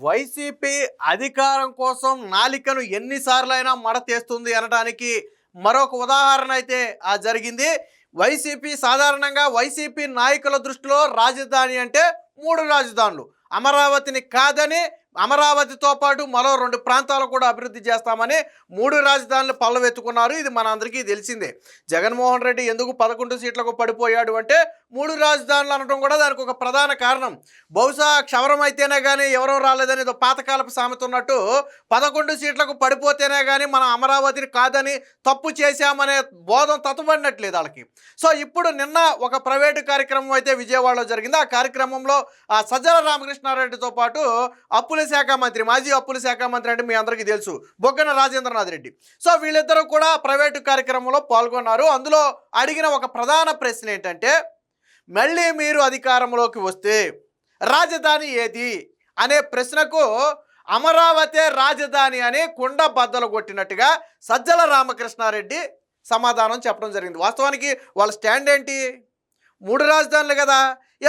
YCP అధికారం కోసం నాలికను ఎన్నిసార్లైనా మడతేస్తుంది అనడానికి మరొక ఉదాహరణ అయితే జరిగింది. వైసీపీ సాధారణంగా వైసీపీ నాయకుల దృష్టిలో రాజధాని అంటే మూడు రాజధానులు. అమరావతిని కాదని అమరావతితో పాటు మరో 2 ప్రాంతాలు కూడా అభివృద్ధి చేస్తామని 3 రాజధానులు పల్లవెత్తుకున్నారు. ఇది మనందరికీ తెలిసిందే. జగన్మోహన్ రెడ్డి ఎందుకు 11 సీట్లకు పడిపోయాడు అంటే 3 రాజధానులు అనడం కూడా దానికి ఒక ప్రధాన కారణం. బహుశా క్షవరం అయితేనే కానీ ఎవరూ రాలేదని ఏదో పాతకాలపు సామెత ఉన్నట్టు 11 సీట్లకు పడిపోతేనే కానీ మనం అమరావతిని కాదని తప్పు చేశామనే బోధం తట్టుబడినట్లేదు వాళ్ళకి. సో ఇప్పుడు నిన్న ఒక ప్రైవేటు కార్యక్రమం అయితే విజయవాడలో జరిగింది. ఆ కార్యక్రమంలో సజ్జల రామకృష్ణారెడ్డితో పాటు అప్పుల శాఖ మంత్రి, మాజీ అప్పుల శాఖ మంత్రి అంటే మీ అందరికీ తెలుసు, బొగ్గన రాజేంద్రనాథ్ రెడ్డి. సో వీళ్ళిద్దరూ కూడా ప్రైవేటు కార్యక్రమంలో పాల్గొన్నారు. అందులో అడిగిన ఒక ప్రధాన ప్రశ్న ఏంటంటే, మళ్ళీ మీరు అధికారంలోకి వస్తే రాజధాని ఏది అనే ప్రశ్నకు అమరావతి రాజధాని అని కుండ బద్దలు కొట్టినట్టుగా సజ్జల రామకృష్ణారెడ్డి సమాధానం చెప్పడం జరిగింది. వాస్తవానికి వాళ్ళ స్టాండ్ ఏంటి? 3 రాజధానులు కదా,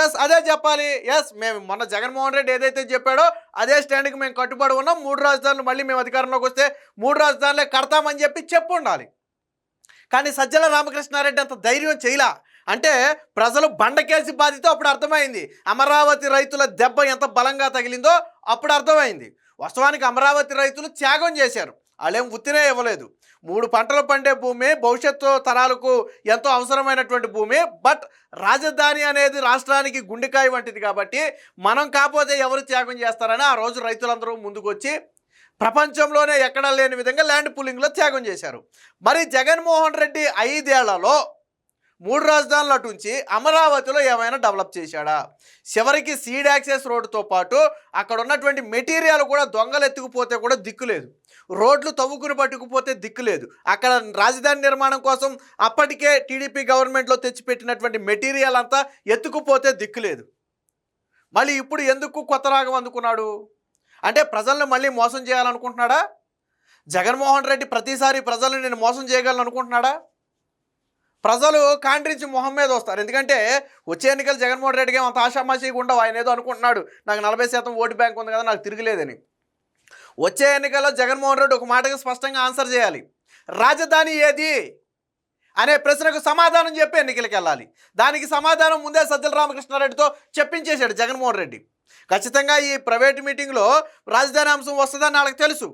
ఎస్ అదే చెప్పాలి. ఎస్ మేము మొన్న జగన్మోహన్ రెడ్డి ఏదైతే చెప్పాడో అదే స్టాండ్కి మేము కట్టుబడి ఉన్నాం. 3 రాజధానులు మళ్ళీ మేము అధికారంలోకి వస్తే 3 రాజధానులే కడతామని చెప్పి ఉండాలి. కానీ సజ్జల రామకృష్ణారెడ్డి అంత ధైర్యం చేయలా. అంటే ప్రజలు బండకేసి బాధితో అప్పుడు అర్థమైంది. అమరావతి రైతుల దెబ్బ ఎంత బలంగా తగిలిందో అప్పుడు అర్థమైంది. వాస్తవానికి అమరావతి రైతులు త్యాగం చేశారు, వాళ్ళేం ఉత్తినే ఇవ్వలేదు. 3 పంటలు పండే భూమి, భవిష్యత్తు తరాలకు ఎంతో అవసరమైనటువంటి భూమి. బట్ రాజధాని అనేది రాష్ట్రానికి గుండెకాయ వంటిది కాబట్టి మనం కాకపోతే ఎవరు త్యాగం చేస్తారని ఆ రోజు రైతులందరూ ముందుకు వచ్చి ప్రపంచంలోనే ఎక్కడా లేని విధంగా ల్యాండ్ పూలింగ్లో త్యాగం చేశారు. మరి జగన్మోహన్ రెడ్డి 5 ఏళ్లలో 3 రాజధానులు అటుంచి అమరావతిలో ఏమైనా డెవలప్ చేశాడా? చివరికి సీడ్ యాక్సెస్ రోడ్డుతో పాటు అక్కడ ఉన్నటువంటి మెటీరియల్ కూడా దొంగలు ఎత్తుకుపోతే కూడా దిక్కులేదు, రోడ్లు తవ్వుకుని పట్టుకుపోతే దిక్కులేదు. అక్కడ రాజధాని నిర్మాణం కోసం అప్పటికే టీడీపీ గవర్నమెంట్లో తెచ్చిపెట్టినటువంటి మెటీరియల్ అంతా ఎత్తుకుపోతే దిక్కులేదు. మళ్ళీ ఇప్పుడు ఎందుకు కొత్త రాగం అందుకున్నాడు? అంటే ప్రజలను మళ్ళీ మోసం చేయాలనుకుంటున్నాడా? జగన్మోహన్ రెడ్డి ప్రతిసారి ప్రజలను నేను మోసం చేయగలను అనుకుంటున్నాడా? ప్రజలు కాండ్రించి మొహం మీద వస్తారు. ఎందుకంటే వచ్చే ఎన్నికలు జగన్మోహన్ రెడ్డికి అంత ఆషామాషిగా ఉండవు. ఆయన ఏదో అనుకుంటున్నాడు, నాకు 40% ఓటు బ్యాంక్ ఉంది కదా, నాకు తిరగలేదని. వచ్చే ఎన్నికల్లో జగన్మోహన్ రెడ్డి ఒక మాటగా స్పష్టంగా ఆన్సర్ చేయాలి. రాజధాని ఏది అనే ప్రశ్నకు సమాధానం చెప్పి ఎన్నికలకు వెళ్ళాలి. దానికి సమాధానం ముందే సజ్జల రామకృష్ణారెడ్డితో చెప్పించేశాడు జగన్మోహన్ రెడ్డి. ఖచ్చితంగా ఈ ప్రైవేట్ మీటింగ్లో రాజధాని అంశం వస్తుందని వాళ్ళకి తెలుసు.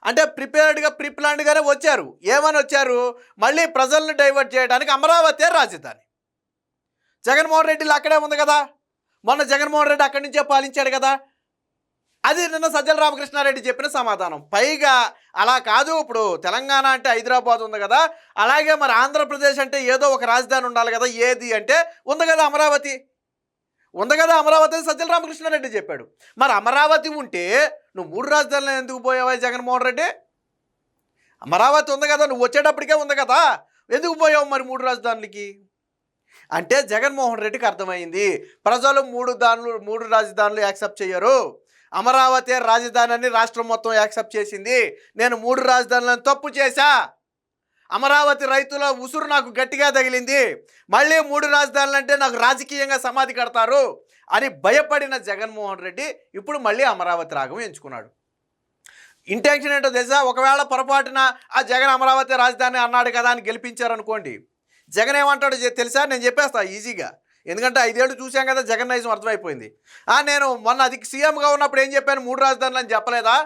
అంటే ప్రిపేర్డ్గా ప్రీప్లాన్డ్గానే వచ్చారు. ఏమని వచ్చారు? మళ్ళీ ప్రజలను డైవర్ట్ చేయడానికి అమరావతి రాజధాని. జగన్మోహన్ రెడ్డిలో అక్కడే ఉంది కదా, మొన్న జగన్మోహన్ రెడ్డి అక్కడి నుంచే పాలించాడు కదా. అది నిన్న సజ్జల రామకృష్ణారెడ్డి చెప్పిన సమాధానం. పైగా అలా కాదు, ఇప్పుడు తెలంగాణ అంటే హైదరాబాద్ ఉంది కదా, అలాగే మరి ఆంధ్రప్రదేశ్ అంటే ఏదో ఒక రాజధాని ఉండాలి కదా, ఏది అంటే ఉంది కదా అమరావతి. ఉంది కదా అమరావతి సజ్జల రామకృష్ణారెడ్డి చెప్పాడు. మరి అమరావతి ఉంటే నువ్వు 3 రాజధానులు ఎందుకు పోయావా జగన్మోహన్ రెడ్డి? అమరావతి ఉంది కదా, నువ్వు వచ్చేటప్పటికే ఉంది కదా, ఎందుకు పోయావు మరి 3 రాజధానులకి? అంటే జగన్మోహన్ రెడ్డికి అర్థమైంది, ప్రజలు 3 రాజధానులు యాక్సెప్ట్ చేయరు. అమరావతి రాజధాని అని రాష్ట్రం మొత్తం యాక్సెప్ట్ చేసింది. నేను 3 రాజధానులను తప్పు చేశా, అమరావతి రైతుల ఉసురు నాకు గట్టిగా తగిలింది, మళ్ళీ 3 రాజధానులు అంటే నాకు రాజకీయంగా సమాధి కడతారు అని భయపడిన జగన్మోహన్ రెడ్డి ఇప్పుడు మళ్ళీ అమరావతి రాగం ఎంచుకున్నాడు. ఇంటెన్షన్ ఏంటో తెలుసా? ఒకవేళ పొరపాటున ఆ జగన్ అమరావతి రాజధాని అన్నాడు కదా అని గెలిపించారనుకోండి, జగన్ ఏమంటాడో తెలుసా? నేను చెప్పేస్తా ఈజీగా, ఎందుకంటే 5 ఏళ్ళు చూసాం కదా, జగన్ నైజం అర్థమైపోయింది. నేను మొన్న సీఎంగా ఉన్నప్పుడు ఏం చెప్పాను? 3 రాజధానులు అని చెప్పలేదా?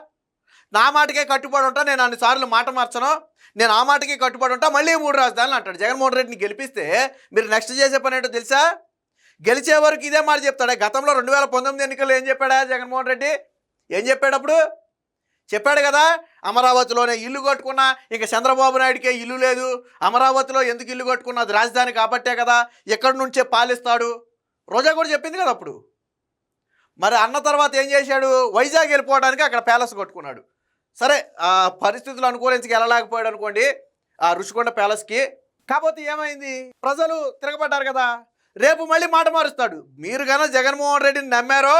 నా మాటకే కట్టుబడి ఉంటా, నేను అన్నిసార్లు మాట మార్చను, నేను ఆ మాటకి కట్టుబడి ఉంటా, మళ్ళీ 3 రాజధానులు అంటాడు. జగన్మోహన్ రెడ్డిని గెలిపిస్తే మీరు నెక్స్ట్ చేసే పని ఏంటో తెలుసా? గెలిచే వరకు ఇదే మాట చెప్తాడు. గతంలో 2019 ఎన్నికల్లో ఏం చెప్పాడా జగన్మోహన్ రెడ్డి? ఏం చెప్పాడప్పుడు? చెప్పాడు కదా, అమరావతిలోనే ఇల్లు కట్టుకున్నా, ఇంకా చంద్రబాబు నాయుడికే ఇల్లు లేదు, అమరావతిలో ఎందుకు ఇల్లు కట్టుకున్నా, అది రాజధాని కాబట్టే కదా, ఎక్కడి నుంచే పాలిస్తాడు. రోజా కూడా చెప్పింది కదా అప్పుడు. మరి అన్న తర్వాత ఏం చేశాడు? వైజాగ్ వెళ్ళిపోవడానికి అక్కడ ప్యాలెస్ కట్టుకున్నాడు. సరే, ఆ పరిస్థితులు అనుకూలించి వెళ్ళలేకపోయాడు అనుకోండి ఆ రుషికొండ ప్యాలెస్కి. కాకపోతే ఏమైంది? ప్రజలు తిరగబడ్డారు కదా, రేపు మళ్ళీ మాట మారుస్తాడు. మీరు కన్నా జగన్మోహన్ రెడ్డిని నమ్మారో,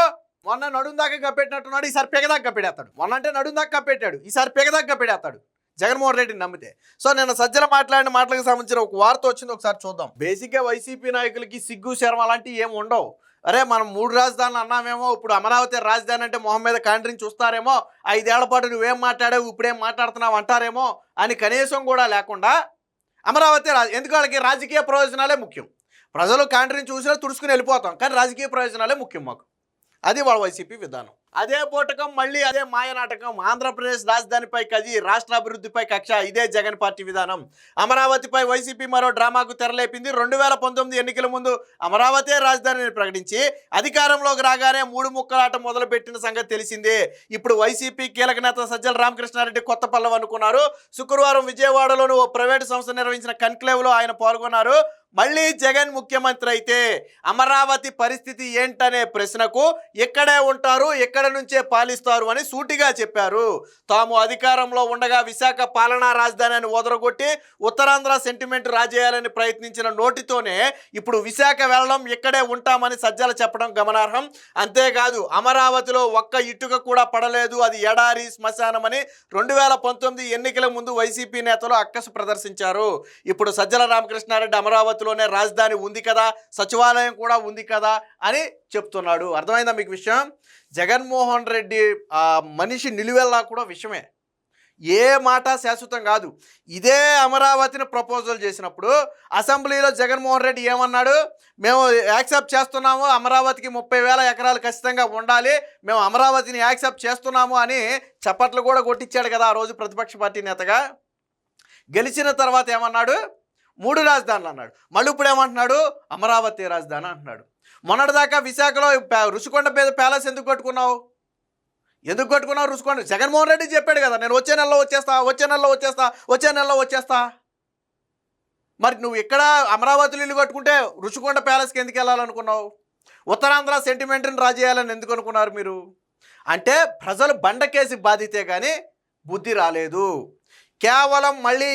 మొన్న నడుం దాకా కప్పెట్టినట్టున్నాడు, ఈసారి పెగదాకా కప్పెడేస్తాడు. మొన్న అంటే నడుం దాకా కప్పెట్టాడు, ఈసారి పెగదాకా కప్పెడేస్తాడు జగన్మోహన్ రెడ్డిని నమ్మితే. సో నిన్న సజ్జల మాట్లాడిన మాటలకు సంబంధించిన ఒక వార్త వచ్చింది, ఒకసారి చూద్దాం. బేసిక్గా వైసీపీ నాయకులకి సిగ్గు శర్మ అలాంటివి ఏమి ఉండవు. అరే మనం 3 రాజధానులు అన్నామేమో, ఇప్పుడు అమరావతి రాజధాని అంటే మొహం మీద కాండ్రించి చూస్తారేమో, 5 ఏళ్ల పాటు నువ్వేం మాట్లాడావు ఇప్పుడేం మాట్లాడుతున్నావు అంటారేమో అని కనీసం కూడా లేకుండా అమరావతి ఎందుకు వాళ్ళకి రాజకీయ ప్రయోజనాలే ముఖ్యం. ప్రజలు కాండ్రించి చూసినా తుడుచుకుని వెళ్ళిపోతాం, కానీ రాజకీయ ప్రయోజనాలే ముఖ్యం మాకు. అది వాళ్ళ వైసీపీ విధానం. అదే పూటకం మళ్ళీ అదే మాయనాటకం. ఆంధ్రప్రదేశ్ రాజధానిపై కజి, రాష్ట్ర అభివృద్ధిపై కక్ష, ఇదే జగన్ పార్టీ విధానం. అమరావతిపై వైసీపీ మరో డ్రామాకు తెరలేపింది. 2019 ఎన్నికల ముందు అమరావతి రాజధానిని ప్రకటించి అధికారంలోకి రాగానే 3 ముక్కలాట మొదలుపెట్టిన సంగతి తెలిసిందే. ఇప్పుడు వైసీపీ కీలక నేత సజ్జల రామకృష్ణారెడ్డి కొత్త పల్లవి అనుకున్నారు. శుక్రవారం విజయవాడలోని ఓ ప్రైవేటు సంస్థ నిర్వహించిన కన్క్లేవ్లో ఆయన పాల్గొన్నారు. మళ్ళీ జగన్ ముఖ్యమంత్రి అయితే అమరావతి పరిస్థితి ఏంటనే ప్రశ్నకు ఇక్కడే ఉంటారు, ఇక్కడ నుంచే పాలిస్తారు అని సూటిగా చెప్పారు. తాము అధికారంలో ఉండగా విశాఖ పాలనా రాజధాని అని ఓదరగొట్టి ఉత్తరాంధ్ర సెంటిమెంట్ రాజేయాలని ప్రయత్నించిన నోటితోనే ఇప్పుడు విశాఖ వెళ్ళడం, ఇక్కడే ఉంటామని సజ్జల చెప్పడం గమనార్హం. అంతేకాదు అమరావతిలో ఒక్క ఇటుక కూడా పడలేదు, అది ఎడారి శ్మశానమని 2019 ఎన్నికల ముందు వైసీపీ నేతలు అక్కసు ప్రదర్శించారు. ఇప్పుడు సజ్జల రామకృష్ణారెడ్డి అమరావతిలోనే రాజధాని ఉంది కదా, సచివాలయం కూడా ఉంది కదా అని చెప్తున్నాడు. అర్థమైందా మీకు విషయం? జగన్మోహన్ రెడ్డి మనిషి నిలువెల్లా కూడా విషయమే, ఏ మాట శాశ్వతం కాదు. ఇదే అమరావతిని ప్రపోజల్ చేసినప్పుడు అసెంబ్లీలో జగన్మోహన్ రెడ్డి ఏమన్నాడు? మేము యాక్సెప్ట్ చేస్తున్నాము, అమరావతికి 30,000 ఎకరాలు ఖచ్చితంగా ఉండాలి, మేము అమరావతిని యాక్సెప్ట్ చేస్తున్నాము అని చప్పట్లు కూడా కొట్టించాడు కదా ఆ రోజు ప్రతిపక్ష పార్టీ నేతగా. గెలిచిన తర్వాత ఏమన్నాడు? 3 రాజధానులు అన్నాడు. మళ్ళీ ఇప్పుడు ఏమంటున్నాడు? అమరావతి రాజధాని అంటున్నాడు. మొన్నటిదాకా విశాఖలో రుషికొండ మీద ప్యాలెస్ ఎందుకు కట్టుకున్నావు? రుషికొండ జగన్మోహన్ రెడ్డి చెప్పాడు కదా, నేను వచ్చే నెలలో వచ్చేస్తా. మరి నువ్వు ఇక్కడ అమరావతిలో ఇల్లు కట్టుకుంటే రుషికొండ ప్యాలెస్కి ఎందుకు వెళ్ళాలనుకున్నావు? ఉత్తరాంధ్ర సెంటిమెంట్ని రాజేయాలని ఎందుకు అనుకున్నారు మీరు? అంటే ప్రజలు బండకేసి బాధితే కానీ బుద్ధి రాలేదు. కేవలం మళ్ళీ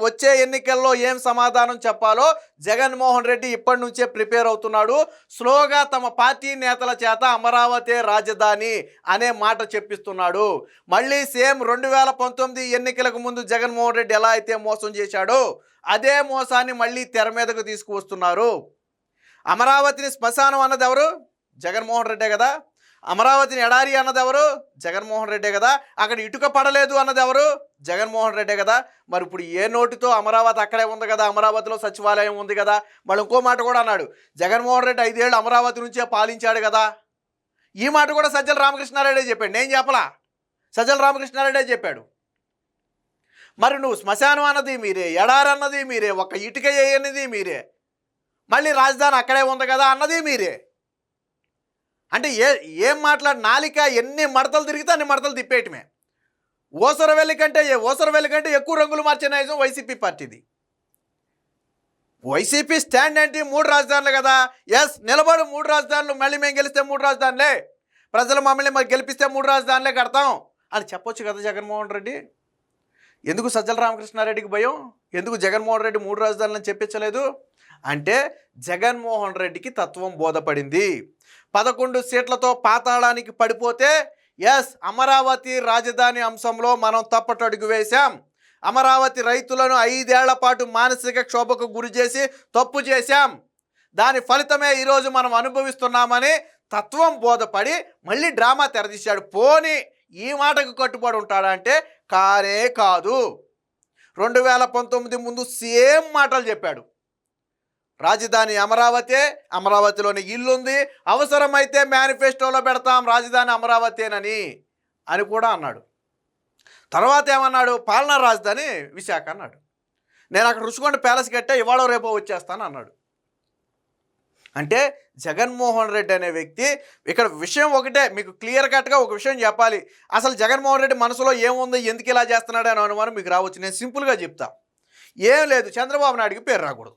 వచ్చే ఎన్నికల్లో ఏం సమాధానం చెప్పాలో జగన్మోహన్ రెడ్డి ఇప్పటి నుంచే ప్రిపేర్ అవుతున్నాడు. స్లోగా తమ పార్టీ నేతల చేత అమరావతి రాజధాని అనే మాట చెప్పిస్తున్నాడు. మళ్ళీ సేమ్ 2019 ఎన్నికలకు ముందు జగన్మోహన్ రెడ్డి ఎలా అయితే మోసం చేశాడో అదే మోసాన్ని మళ్ళీ తెర మీదకు తీసుకువస్తున్నారు. అమరావతిని శ్మశానం అన్నది ఎవరు? జగన్మోహన్ రెడ్డే కదా. అమరావతిని ఎడారి అన్నది ఎవరు? జగన్మోహన్ రెడ్డే కదా. అక్కడ ఇటుక పడలేదు అన్నది ఎవరు? జగన్మోహన్ రెడ్డే కదా. మరి ఇప్పుడు ఏ నోటితో అమరావతి అక్కడే ఉంది కదా, అమరావతిలో సచివాలయం ఉంది కదా. మళ్ళీ ఇంకో మాట కూడా అన్నాడు, జగన్మోహన్ రెడ్డి 5 ఏళ్ళు అమరావతి నుంచే పాలించాడు కదా. ఈ మాట కూడా సజ్జల రామకృష్ణారెడ్డి చెప్పాడు, నేను చెప్పలా, సజ్జల రామకృష్ణారెడ్డే చెప్పాడు. మరి నువ్వు శ్మశానం అన్నది మీరే, ఎడారి అన్నది మీరే, ఒక్క ఇటుక వేయనిది మీరే, మళ్ళీ రాజధాని అక్కడే ఉంది కదా అన్నది మీరే. అంటే ఏం నాలిక ఎన్ని మడతలు తిరిగితే అన్ని మడతలు తిప్పేయటమే. ఓసరవెల్లి కంటే ఎక్కువ రంగులు మార్చే నైజం వైసీపీ పార్టీది. వైసీపీ స్టాండ్ ఏంటి? 3 రాజధానులు కదా. ఎస్, నిలబడు 3 రాజధానులు, మళ్ళీ మేము గెలిస్తే 3 రాజధానులే, ప్రజలు మమ్మల్ని మరి గెలిపిస్తే 3 రాజధానులే కడతాం అని చెప్పొచ్చు కదా జగన్మోహన్ రెడ్డి. ఎందుకు సజ్జల రామకృష్ణారెడ్డికి భయం? ఎందుకు జగన్మోహన్ రెడ్డి 3 రాజధానులు అని చెప్పించలేదు? అంటే జగన్మోహన్ రెడ్డికి తత్వం బోధపడింది. 11 సీట్లతో పాతాళానికి పడిపోతే ఎస్, అమరావతి రాజధాని అంశంలో మనం తప్పటడుగు వేశాం, అమరావతి రైతులను 5 ఏళ్ల పాటు మానసిక క్షోభకు గురి చేసి తప్పు చేశాం, దాని ఫలితమే ఈరోజు మనం అనుభవిస్తున్నామని తత్వం బోధపడి మళ్ళీ డ్రామా తెరదీశాడు. పోనీ ఈ మాటకు కట్టుబడి ఉంటాడంటే కానే కాదు. 2019 ముందు సేమ్ మాటలు చెప్పాడు. రాజధాని అమరావతి, అమరావతిలోని ఇల్లుంది, అవసరమైతే మేనిఫెస్టోలో పెడతాం రాజధాని అమరావతేనని అని కూడా అన్నాడు. తర్వాత ఏమన్నాడు? పాలనా రాజధాని విశాఖ అన్నాడు. నేను అక్కడ రుషికొండ ప్యాలెస్ కట్టే ఇవాళ రేపో వచ్చేస్తాను అన్నాడు. అంటే జగన్మోహన్ రెడ్డి అనే వ్యక్తి ఇక్కడ విషయం ఒకటే, మీకు క్లియర్ కట్గా ఒక విషయం చెప్పాలి. అసలు జగన్మోహన్ రెడ్డి మనసులో ఏముంది, ఎందుకు ఇలా చేస్తున్నాడు అని అనుమానం మీకు రావచ్చు. నేను సింపుల్గా చెప్తా, ఏం లేదు, చంద్రబాబు నాయుడికి పేరు రాకూడదు.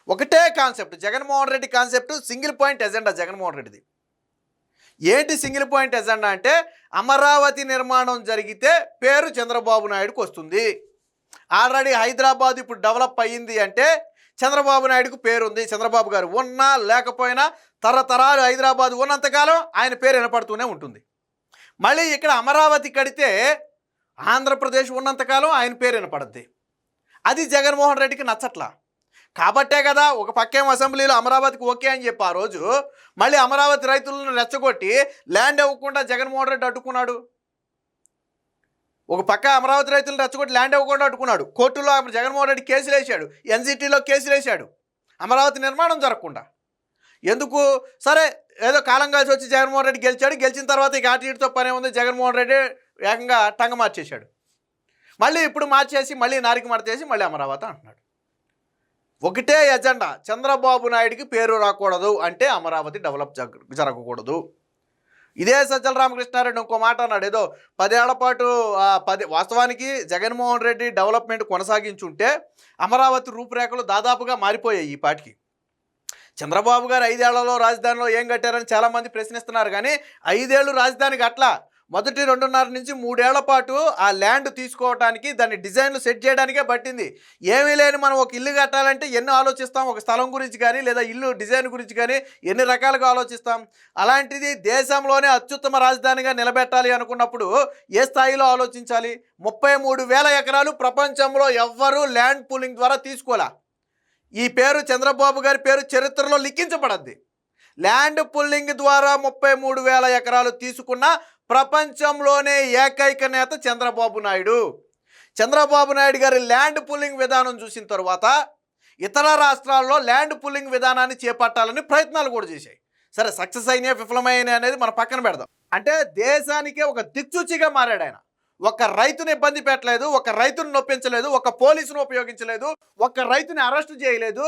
ఒకటే concept Jaganmohan Reddy concept, single point agenda Jaganmohan రెడ్డిది. ఏంటి సింగిల్ పాయింట్ ఎజెండా అంటే అమరావతి నిర్మాణం జరిగితే పేరు చంద్రబాబు నాయుడుకి వస్తుంది. ఆల్రెడీ హైదరాబాద్ ఇప్పుడు డెవలప్ అయ్యింది అంటే చంద్రబాబు నాయుడుకు పేరుంది. చంద్రబాబు గారు ఉన్నా లేకపోయినా తరతరాలు హైదరాబాద్ ఉన్నంతకాలం ఆయన పేరు వినపడుతూనే ఉంటుంది. మళ్ళీ ఇక్కడ అమరావతి కడితే ఆంధ్రప్రదేశ్ ఉన్నంతకాలం ఆయన పేరు వినపడుద్ది. అది జగన్మోహన్ రెడ్డికి నచ్చట్లా. కాబట్టే కదా ఒక పక్కేమో అసెంబ్లీలో అమరావతికి ఓకే అని చెప్పి ఆ రోజు మళ్ళీ అమరావతి రైతులను రెచ్చగొట్టి ల్యాండ్ ఇవ్వకుండా జగన్మోహన్ రెడ్డి అడ్డుకున్నాడు. ఒక పక్క అమరావతి రైతులను రెచ్చగొట్టి ల్యాండ్ ఇవ్వకుండా అడ్డుకున్నాడు. కోర్టులో జగన్మోహన్ రెడ్డి కేసులు వేశాడు, ఎన్జిటీలో కేసులు వేశాడు అమరావతి నిర్మాణం జరగకుండా. ఎందుకు? సరే ఏదో కాలం కలిసి వచ్చి జగన్మోహన్ రెడ్డి గెలిచాడు. గెలిచిన తర్వాత ఇక అటు పనే ఉంది. జగన్మోహన్ రెడ్డి ఏకంగా టంగ మార్చేశాడు. మళ్ళీ ఇప్పుడు మార్చేసి మళ్ళీ నారికి మార్చేసి మళ్ళీ అమరావతి అంటున్నాడు. ఒకటే ఎజెండా, చంద్రబాబు నాయుడికి పేరు రాకూడదు అంటే అమరావతి డెవలప్ జరగకూడదు. ఇదే సజ్జల రామకృష్ణారెడ్డి ఇంకో మాట అన్నాడు, ఏదో 10 ఏళ్ల పాటు వాస్తవానికి జగన్మోహన్ రెడ్డి డెవలప్మెంట్ కొనసాగించుంటే అమరావతి రూపురేఖలు దాదాపుగా మారిపోయాయి ఈ పాటికి. చంద్రబాబు గారు 5 ఏళ్లలో రాజధానిలో ఏం కట్టారని చాలామంది ప్రశ్నిస్తున్నారు. కానీ 5 ఏళ్ళు రాజధానికి అట్లా మొదటి 2.5 నుంచి 3 ఏళ్ల పాటు ఆ ల్యాండ్ తీసుకోవడానికి దాన్ని డిజైన్లు సెట్ చేయడానికే పట్టింది. ఏమీ లేని మనం ఒక ఇల్లు కట్టాలంటే ఎన్ని ఆలోచిస్తాం, ఒక స్థలం గురించి కానీ లేదా ఇల్లు డిజైన్ గురించి కానీ ఎన్ని రకాలుగా ఆలోచిస్తాం. అలాంటిది దేశంలోనే అత్యుత్తమ రాజధానిగా నిలబెట్టాలి అనుకున్నప్పుడు ఏ స్థాయిలో ఆలోచించాలి? 33,000 ఎకరాలు ప్రపంచంలో ఎవ్వరూ ల్యాండ్ పూలింగ్ ద్వారా తీసుకోలే. ఈ పేరు చంద్రబాబు గారి పేరు చరిత్రలో లిఖించబడద్ది. ల్యాండ్ పుల్లింగ్ ద్వారా 33,000 ఎకరాలు తీసుకున్న ప్రపంచంలోనే ఏకైక నేత చంద్రబాబు నాయుడు. చంద్రబాబు నాయుడు గారి ల్యాండ్ పుల్లింగ్ విధానం చూసిన తర్వాత ఇతర రాష్ట్రాల్లో ల్యాండ్ పుల్లింగ్ విధానాన్ని చేపట్టాలని ప్రయత్నాలు కూడా చేశాయి. సరే సక్సెస్ అయినాయి విఫలమైనాయి అనేది మన పక్కన పెడదాం. అంటే దేశానికే ఒక దిక్సూచిగా మారాడు ఆయన. ఒక రైతుని ఇబ్బంది పెట్టలేదు, ఒక రైతుని నొప్పించలేదు, ఒక పోలీసును ఉపయోగించలేదు, ఒక రైతుని అరెస్ట్ చేయలేదు.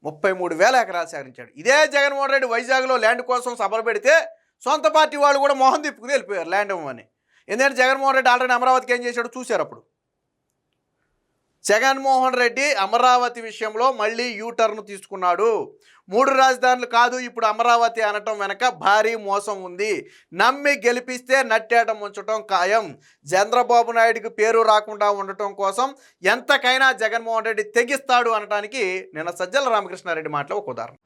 33,000 ఎకరాలు సేకరించాడు. ఇదే జగన్మోహన్ రెడ్డి వైజాగ్లో ల్యాండ్ కోసం సభలు పెడితే సొంత పార్టీ వాళ్ళు కూడా మొహం తిప్పుకుని వెళ్ళిపోయారు ల్యాండ్ ఇవ్వమని. ఎందుకంటే జగన్మోహన్ రెడ్డి ఆల్రెడీ అమరావతికి ఏం చేశాడు చూశారు. అప్పుడు జగన్మోహన్ రెడ్డి అమరావతి విషయంలో మళ్ళీ యూటర్న్ తీసుకున్నాడు. 3 రాజధానులు కాదు ఇప్పుడు అమరావతి అనటం వెనక భారీ మోసం ఉంది. నమ్మి గెలిపిస్తే నట్టేట ముంచటం ఖాయం. చంద్రబాబు నాయుడికి పేరు రాకుండా ఉండటం కోసం ఎంతకైనా జగన్మోహన్ రెడ్డి తెగిస్తాడు అనడానికి నిన్న సజ్జల రామకృష్ణారెడ్డి మాటలో ఒక ఉదాహరణ.